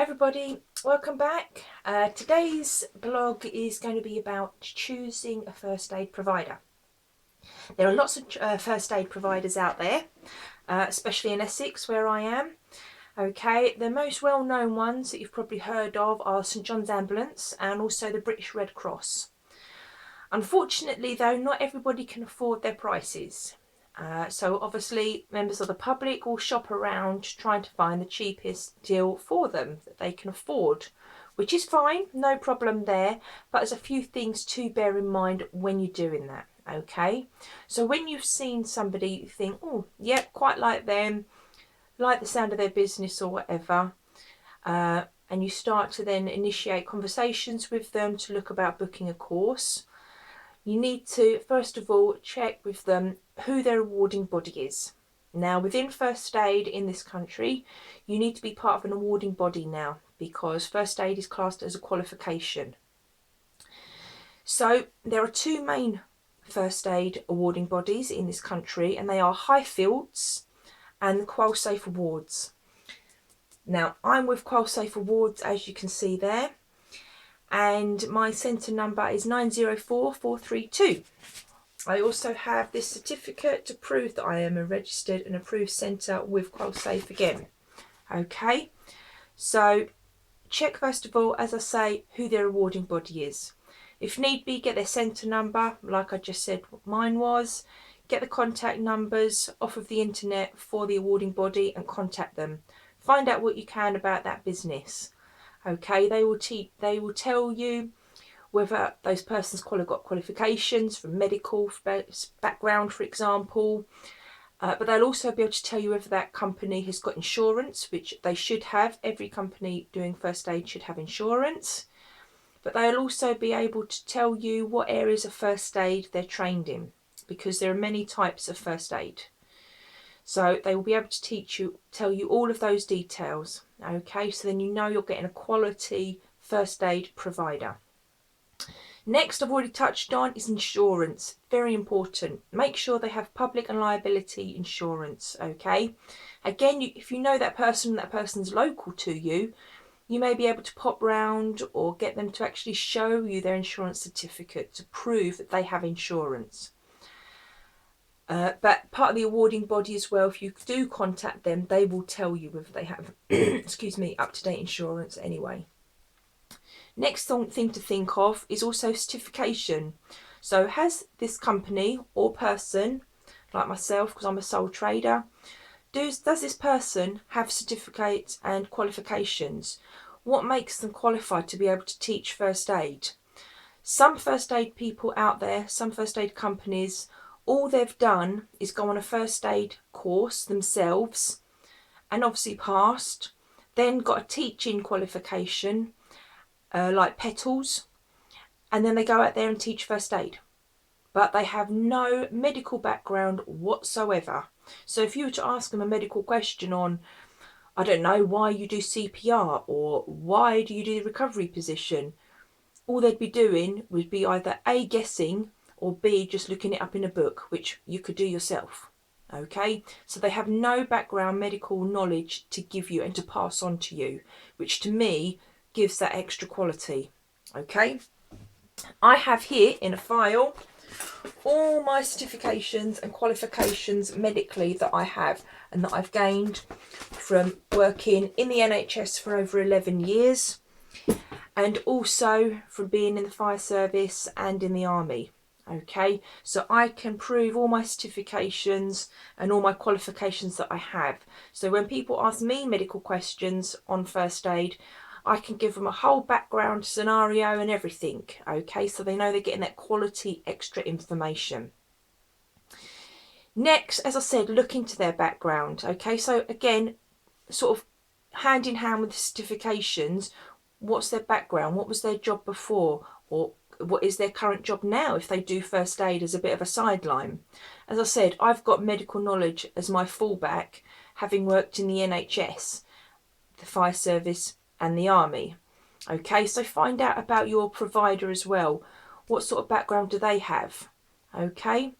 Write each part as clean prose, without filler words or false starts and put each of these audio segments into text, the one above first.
Everybody, welcome back. Today's blog is going to be about choosing a first aid provider. There are lots of first aid providers out there, especially in Essex where I am. Okay, the most well-known ones that you've probably heard of are St John's Ambulance and also the British Red Cross. Unfortunately though, not everybody can afford their prices. So obviously members of the public will shop around trying to find the cheapest deal for them that they can afford, which is fine, no problem there, but there's a few things to bear in mind when you're doing that. Okay, so when you've seen somebody you think, oh yeah, quite like them, like the sound of their business or whatever, and you start to then initiate conversations with them to look about booking a course, you need to first of all check with them who their awarding body is. Now within first aid in this country, you need to be part of an awarding body now because first aid is classed as a qualification. So there are two main first aid awarding bodies in this country, and they are Highfields and the QualSafe Awards. Now I'm with QualSafe Awards, as you can see there, and my centre number is 904432. I also have this certificate to prove that I am a registered and approved centre with QualSafe again. Okay, so check first of all, as I say, who their awarding body is. If need be, get their centre number, like I just said what mine was. Get the contact numbers off of the internet for the awarding body and contact them. Find out what you can about that business. Okay, they will tell you whether those persons got qualifications from medical background, for example, but they'll also be able to tell you whether that company has got insurance, which they should have. Every company doing first aid should have insurance, but they'll also be able to tell you what areas of first aid they're trained in, because there are many types of first aid. So they will be able to tell you all of those details. Okay, so then you know you're getting a quality first aid provider. Next, I've already touched on, is insurance. Very important. Make sure they have public and liability insurance. Okay, again, if you know that person and that person's local to you, you may be able to pop round or get them to actually show you their insurance certificate to prove that they have insurance. But part of the awarding body as well, if you do contact them, they will tell you whether they have excuse me, up-to-date insurance anyway. Next thing to think of is also certification. So has this company or person, like myself because I'm a sole trader, does this person have certificates and qualifications? What makes them qualified to be able to teach first aid? Some first aid people out there, some first aid companies, all they've done is go on a first aid course themselves and obviously passed, then got a teaching qualification like Petals, and then they go out there and teach first aid. But they have no medical background whatsoever. So if you were to ask them a medical question on, I don't know, why you do CPR or why do you do the recovery position, all they'd be doing would be either A, guessing, or B, just looking it up in a book, which you could do yourself. Okay, so they have no background medical knowledge to give you and to pass on to you, which to me gives that extra quality. Okay, I have here in a file all my certifications and qualifications medically that I have and that I've gained from working in the NHS for over 11 years and also from being in the fire service and in the army. Okay, so I can prove all my certifications and all my qualifications that I have. So when people ask me medical questions on first aid, I can give them a whole background scenario and everything. Okay, so they know they're getting that quality extra information. Next, as I said, look into their background. Okay, so again, sort of hand in hand with the certifications, what's their background? What was their job before? Or what is their current job now if they do first aid as a bit of a sideline? As I said, I've got medical knowledge as my fallback, having worked in the NHS, the fire service and the army. Okay, so find out about your provider as well. What sort of background do they have? Okay,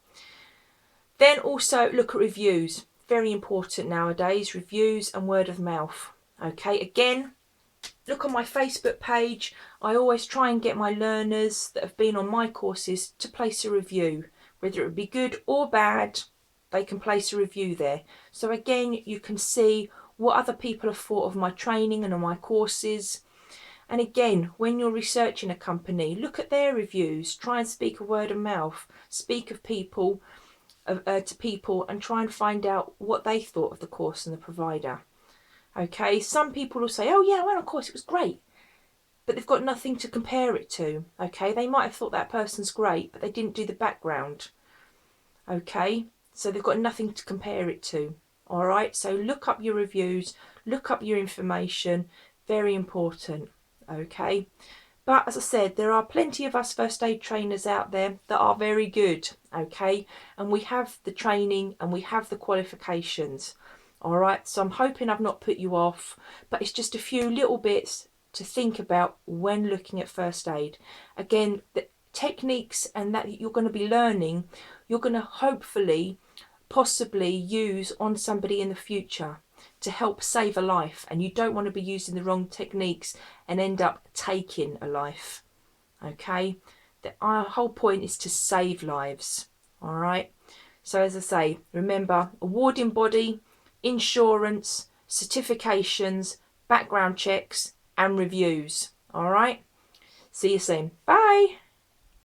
then also look at reviews. Very important nowadays, reviews and word of mouth. Okay, again, look on my Facebook page. I always try and get my learners that have been on my courses to place a review. Whether it be good or bad, they can place a review there. So again, you can see what other people have thought of my training and on my courses. And again, when you're researching a company, look at their reviews. Try and speak a word of mouth. Speak of people to people and try and find out what they thought of the course and the provider. Okay, some people will say, oh yeah, I went on a course, it was great, but they've got nothing to compare it to. Okay, they might have thought that person's great, but they didn't do the background. Okay, so they've got nothing to compare it to. All right, so look up your reviews, look up your information, very important. Okay, but as I said, there are plenty of us first aid trainers out there that are very good, okay? And we have the training and we have the qualifications, all right? So I'm hoping I've not put you off, but it's just a few little bits to think about when looking at first aid. Again, the techniques and that you're going to be learning, you're going to hopefully, possibly use on somebody in the future to help save a life, and you don't want to be using the wrong techniques and end up taking a life. Okay, our whole point is to save lives. All right, so as I say, remember awarding body, insurance, certifications, background checks and reviews. All right, see you soon. Bye.